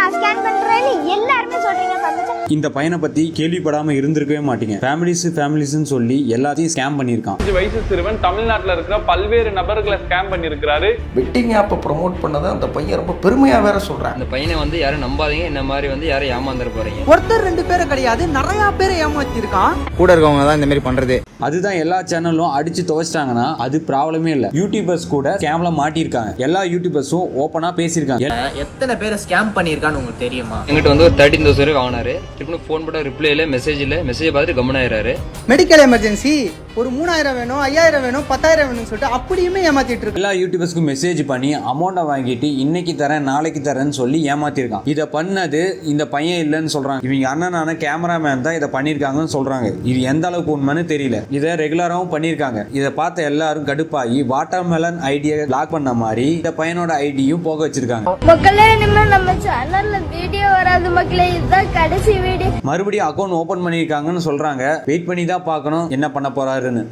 நான் ஸ்கேன் பண்றேன்னு எல்லாருமே சொல்றீங்க பங்கஜா. இந்த பையனை பத்தி கேள்விப்படாம இருந்திருக்கவே மாட்டீங்க. ஃபேமிலிஸ்னு சொல்லி எல்லாத்தையும் ஸ்கேம் பண்ணியிருக்கான். 5 வயசு சிறுவன் தமிழ்நாட்டில் இருக்கிற பல்வேறு நபர்களை ஸ்கேம் பண்ணியிருக்கிறாரு. பெட்டிங் ஆப்பை ப்ரொமோட் பண்ணதை அந்த பையன் ரொம்ப பெருமையா வேற சொல்றான். அந்த பையனை வந்து யாரும் நம்பாதீங்க, இந்த மாதிரி வந்து யாரும் ஏமாந்துட போறீங்க. ஒருத்தர் 2 பேரை கிடையாது, நிறைய பேரை ஏமாத்திருக்கான். கூட இருக்கவங்க தான் இந்த மாதிரி பண்றது. அதுதான் எல்லா சேனலும் அடிச்சு துவைச்சிட்டாங்கன்னா அது ப்ராப்ளமே இல்ல. யூடியூபர்ஸ் கூட ஸ்கேம்ல மாட்டிருக்காங்க. எல்லா யூடியூபர்ஸும் ஓப்பனா பேசியிருக்காங்க. எத்தனை பேரை ஸ்கேம் பண்ணிருக்கான்னு உங்களுக்கு தெரியுமா? எங்கிட்ட வந்து ஒரு 13,000 ரூபாய் வாங்கினாரு. திருப்பி ஃபோன் போட்டா ரிப்ளை இல்ல, மெசேஜ் பார்த்துட்டு கம்முனாயிராரு. மெடிக்கல் எமர்ஜென்சி ஒரு 3000 வேணும், 5000 வேணும், 10000 வேணும்னு சொல்லிட்டு அப்படியுமே ஏமாத்திட்டு இருக்கு. எல்லா யூடியூபர்ஸ்க்கும் மெசேஜ் பண்ணி அமௌண்ட்டை வாங்கிட்டு இன்னைக்கு தரேன் நாளைக்கு தரேன்னு சொல்லி ஏமாத்திருக்கான். இதை பண்ணது இந்த பையன் இல்லைன்னு சொல்றாங்க. இவங்க அண்ணனான கேமராமேன் தான் இதை பண்ணிருக்காங்கன்னு சொல்றாங்க. இது எந்த அளவுக்கு உண்மைன்னு தெரியல. இதை ரெகுலராகவும் பண்ணிருக்காங்க. இதை பார்த்த எல்லாரும் கடுப்பாகி வாட்டர்மெலன் ஐடியா லாக் பண்ண மாதிரி இந்த பையனோட ஐடியும் போக வச்சிருக்காங்க. மக்களே, இனிமே நம்ம சேனல்ல வீடியோ வராது மக்களே, இதுதான் கடைசி வீடியோ. மறுபடியும் அக்கௌண்ட் ஓபன் பண்ணிருக்காங்கன்னு சொல்றாங்க. வெயிட் பண்ணி தான் பார்க்கணும் என்ன பண்ண போறாருன்னு.